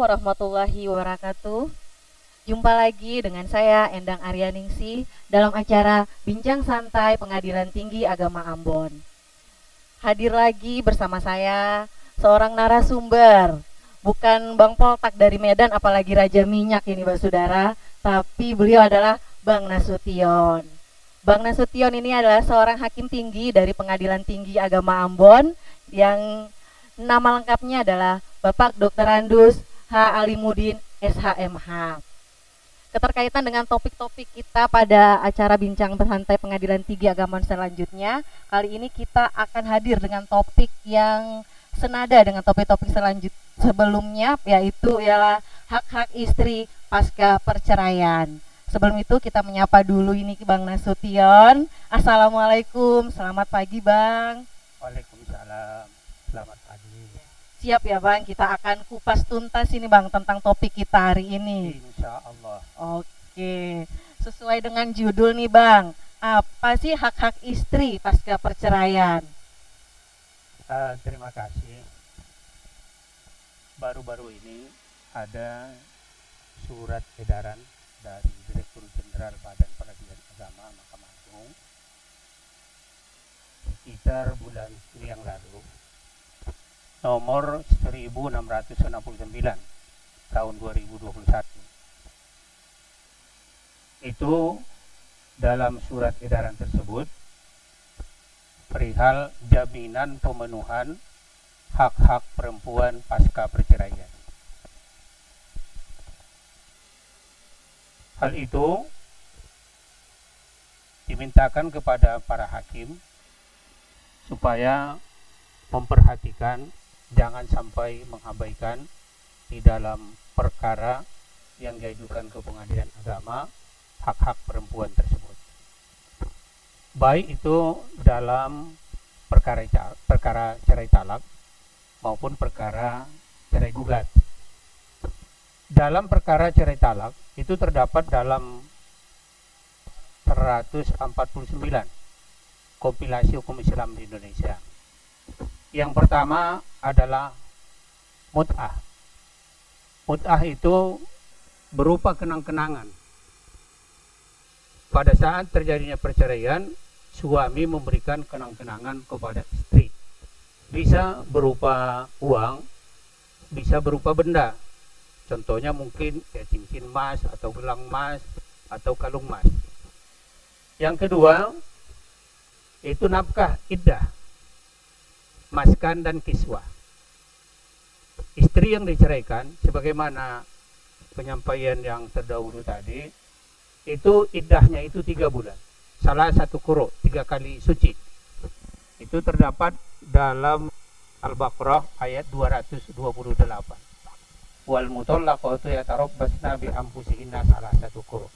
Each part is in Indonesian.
warahmatullahi wabarakatuh. Jumpa lagi dengan saya Endang Aryaningsih dalam acara Bincang Santai Pengadilan Tinggi Agama Ambon. Hadir lagi bersama saya seorang narasumber, bukan Bang Poltak dari Medan apalagi Raja Minyak ini Mbak Saudara, tapi beliau adalah Bang Nasution. Bang Nasution ini adalah seorang hakim tinggi dari Pengadilan Tinggi Agama Ambon yang nama lengkapnya adalah Bapak Dr. Andus H. Alimudin SHMH. Keterkaitan dengan topik-topik kita pada acara Bincang Santai Pengadilan Tinggi Agama selanjutnya, kali ini kita akan hadir dengan topik yang senada dengan topik-topik sebelumnya, yaitu ialah hak-hak istri pasca perceraian. Sebelum itu kita menyapa dulu ini Bang Nasution. Assalamualaikum, selamat pagi Bang. Waalaikumsalam, selamat pagi. Siap ya Bang, kita akan kupas tuntas ini Bang tentang topik kita hari ini. Insya Allah. Oke, sesuai dengan judul nih Bang, apa sih hak-hak istri pasca perceraian? Terima kasih. Baru-baru ini ada surat edaran dari Direktur Jenderal Badan Peradilan Agama Mahkamah Agung sekitar bulan Juli yang lalu, nomor 1669 tahun 2021. Itu dalam surat edaran tersebut perihal jaminan pemenuhan hak-hak perempuan pasca perceraian. Hal itu dimintakan kepada para hakim supaya memperhatikan, jangan sampai mengabaikan di dalam perkara yang diajukan ke pengadilan agama hak-hak perempuan tersebut. Baik itu dalam perkara cerai talak maupun perkara cerai gugat. Dalam perkara cerai talak itu terdapat dalam 149 kompilasi hukum Islam di Indonesia. Yang pertama adalah mut'ah. Mut'ah itu berupa kenang-kenangan. Pada saat terjadinya perceraian, suami memberikan kenang-kenangan kepada istri. Bisa berupa uang, bisa berupa benda. Contohnya mungkin ya cincin emas atau gelang emas atau kalung emas. Yang kedua, itu nafkah iddah, maskan dan kiswah. Istri yang diceraikan, sebagaimana penyampaian yang terdahulu tadi, itu iddahnya itu 3 bulan. Salah satu quru, 3 kali suci. Itu terdapat dalam Al-Baqarah ayat 228. Wal mutallaqatu yatarabbasna bi anfusihinna salah satu quru.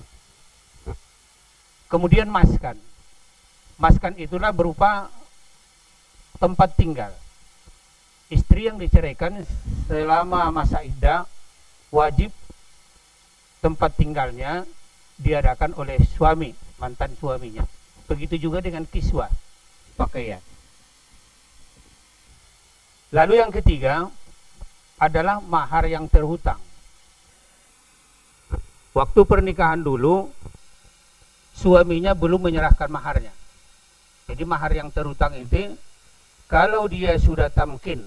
Kemudian maskan. Maskan itulah berupa tempat tinggal. Istri yang diceraikan selama masa iddah wajib tempat tinggalnya diadakan oleh suami, mantan suaminya. Begitu juga dengan kiswah, pakaian. Lalu yang ketiga adalah mahar yang terhutang. Waktu pernikahan dulu, suaminya belum menyerahkan maharnya. Jadi mahar yang terhutang itu, kalau dia sudah tamkin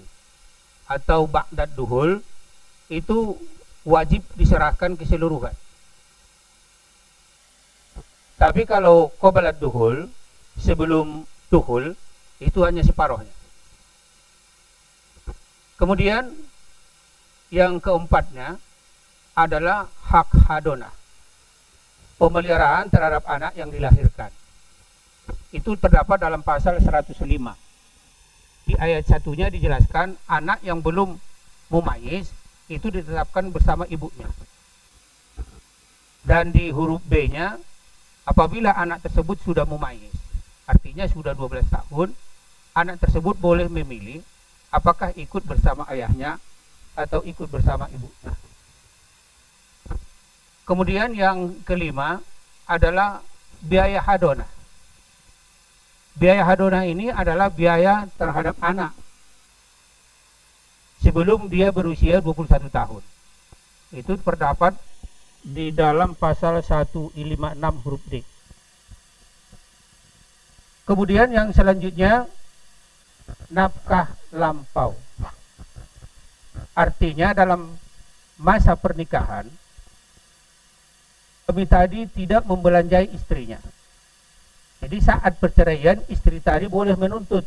atau ba'dad duhul, itu wajib diserahkan keseluruhan. Tapi kalau qobalat duhul, sebelum duhul, itu hanya separuhnya. Kemudian yang keempatnya adalah hak hadonah, pemeliharaan terhadap anak yang dilahirkan. Itu terdapat dalam pasal 105. Di ayat 1-nya dijelaskan anak yang belum mumayyiz itu ditetapkan bersama ibunya. Dan di huruf B-nya, apabila anak tersebut sudah mumayyiz, artinya sudah 12 tahun, anak tersebut boleh memilih apakah ikut bersama ayahnya atau ikut bersama ibunya. Kemudian yang kelima adalah biaya hadonah. Biaya hadonah ini adalah biaya terhadap anak sebelum dia berusia 21 tahun. Itu terdapat di dalam pasal 156 huruf D. Kemudian yang selanjutnya, nafkah lampau. Artinya dalam masa pernikahan, suami tadi tidak membelanjai istrinya. Jadi saat perceraian, istri tadi boleh menuntut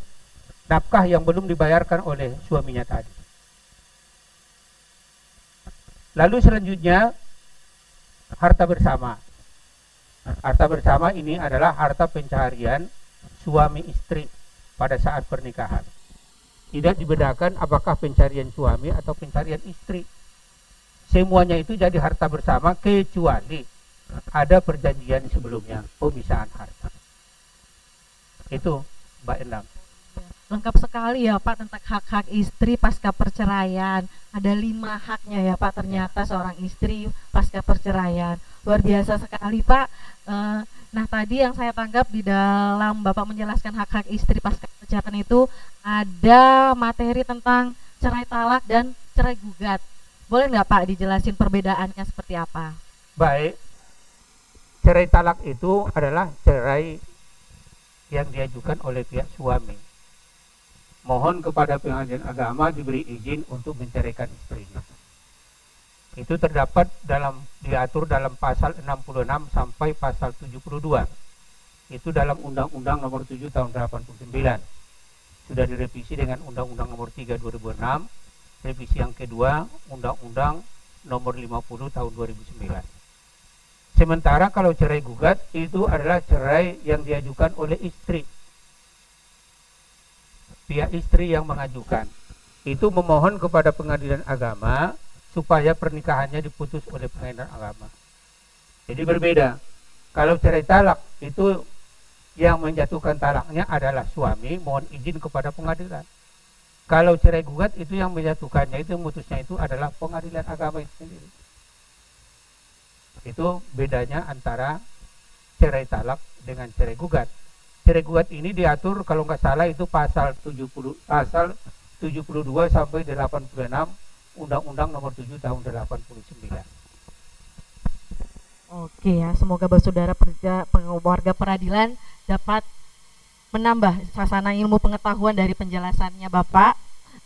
nafkah yang belum dibayarkan oleh suaminya tadi. Lalu selanjutnya, harta bersama. Harta bersama ini adalah harta pencaharian suami istri pada saat pernikahan. Tidak dibedakan apakah pencarian suami atau pencarian istri. Semuanya itu jadi harta bersama kecuali ada perjanjian sebelumnya, pemisahan harta. Itu Mbak Endang. Lengkap sekali ya Pak tentang hak-hak istri pasca perceraian. Ada 5 haknya ya Pak ternyata seorang istri pasca perceraian. Luar biasa sekali Pak. Nah tadi yang saya tangkap di dalam Bapak menjelaskan hak-hak istri pasca perceraian itu ada materi tentang cerai talak dan cerai gugat. Boleh nggak Pak dijelasin perbedaannya seperti apa? Baik. Cerai talak itu adalah cerai yang diajukan oleh pihak suami. Mohon kepada pengadilan agama diberi izin untuk menceraikan istrinya. Itu terdapat diatur dalam pasal 66 sampai pasal 72. Itu dalam Undang-Undang Nomor 7 Tahun 89. Sudah direvisi dengan Undang-Undang Nomor 3 2006, revisi yang kedua Undang-Undang Nomor 50 Tahun 2009. Sementara kalau cerai gugat itu adalah cerai yang diajukan oleh istri. Pihak istri yang mengajukan itu memohon kepada pengadilan agama supaya pernikahannya diputus oleh pengadilan agama. Jadi berbeda. Kalau cerai talak itu yang menjatuhkan talaknya adalah suami, mohon izin kepada pengadilan. Kalau cerai gugat itu yang menjatuhkannya, itu memutusnya itu adalah pengadilan agama itu sendiri. Itu bedanya antara cerai talak dengan cerai gugat. Cerai gugat ini diatur kalau nggak salah itu pasal 72 sampai 86 Undang-Undang Nomor 7 Tahun 89. Oke ya, semoga saudara warga peradilan dapat menambah suasana ilmu pengetahuan dari penjelasannya Bapak.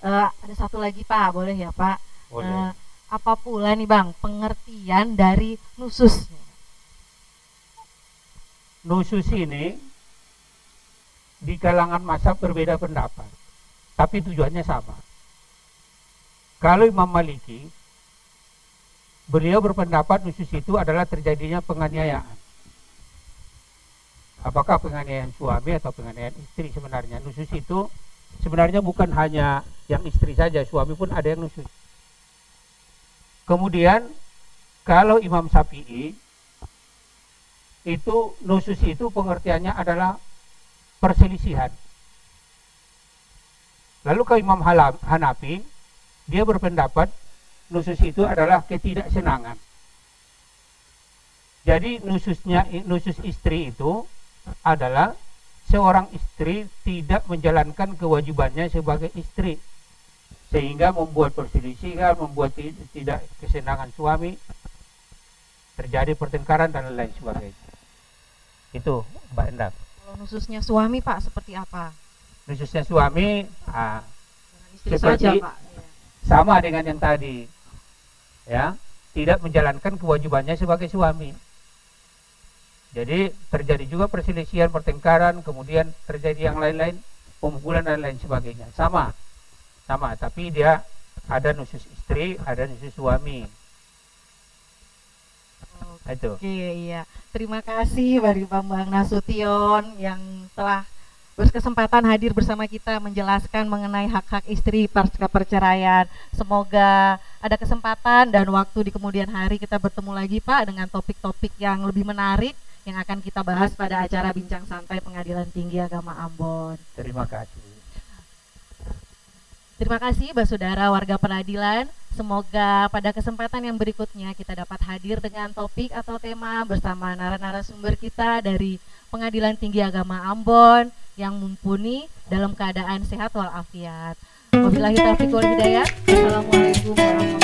Ada satu lagi Pak, boleh ya Pak? Boleh. Apa pula nih Bang pengertian dari nusus? Nusus ini di kalangan mazhab berbeda pendapat, tapi tujuannya sama. Kalau Imam Maliki, beliau berpendapat nusus itu adalah terjadinya penganiayaan. Apakah penganiayaan suami atau penganiayaan istri sebenarnya? Nusus itu sebenarnya bukan hanya yang istri saja, suami pun ada yang nusus. Kemudian kalau Imam Syafi'i itu nusus itu pengertiannya adalah perselisihan. Lalu kalau Imam Hanafi, dia berpendapat nusus itu adalah ketidaksenangan. Jadi nusus istri itu adalah seorang istri tidak menjalankan kewajibannya sebagai istri, sehingga membuat perselisihan, membuat tidak kesenangan suami, terjadi pertengkaran dan lain sebagainya. Itu Mbak Endang. Nususnya suami Pak seperti apa? Nususnya suami Istri seperti saja, Pak. sama dengan yang tadi, ya, tidak menjalankan kewajibannya sebagai suami. Jadi terjadi juga perselisihan, pertengkaran, kemudian terjadi yang lain-lain, pemukulan dan lain sebagainya. Sama, tapi dia ada nusus istri, ada nusus suami. Itu. Oke, iya. Terima kasih bagi Bambang Nasution yang telah berkesempatan hadir bersama kita menjelaskan mengenai hak-hak istri pasca perceraian. Semoga ada kesempatan dan waktu di kemudian hari kita bertemu lagi Pak dengan topik-topik yang lebih menarik yang akan kita bahas pada acara Bincang Santai Pengadilan Tinggi Agama Ambon. Terima kasih. Terima kasih saudara warga peradilan. Semoga pada kesempatan yang berikutnya kita dapat hadir dengan topik atau tema bersama narasumber kita dari Pengadilan Tinggi Agama Ambon yang mumpuni dalam keadaan sehat walafiat. Wabillahi taufiq wal hidayah. Assalamualaikum warahmatullahi wabarakatuh.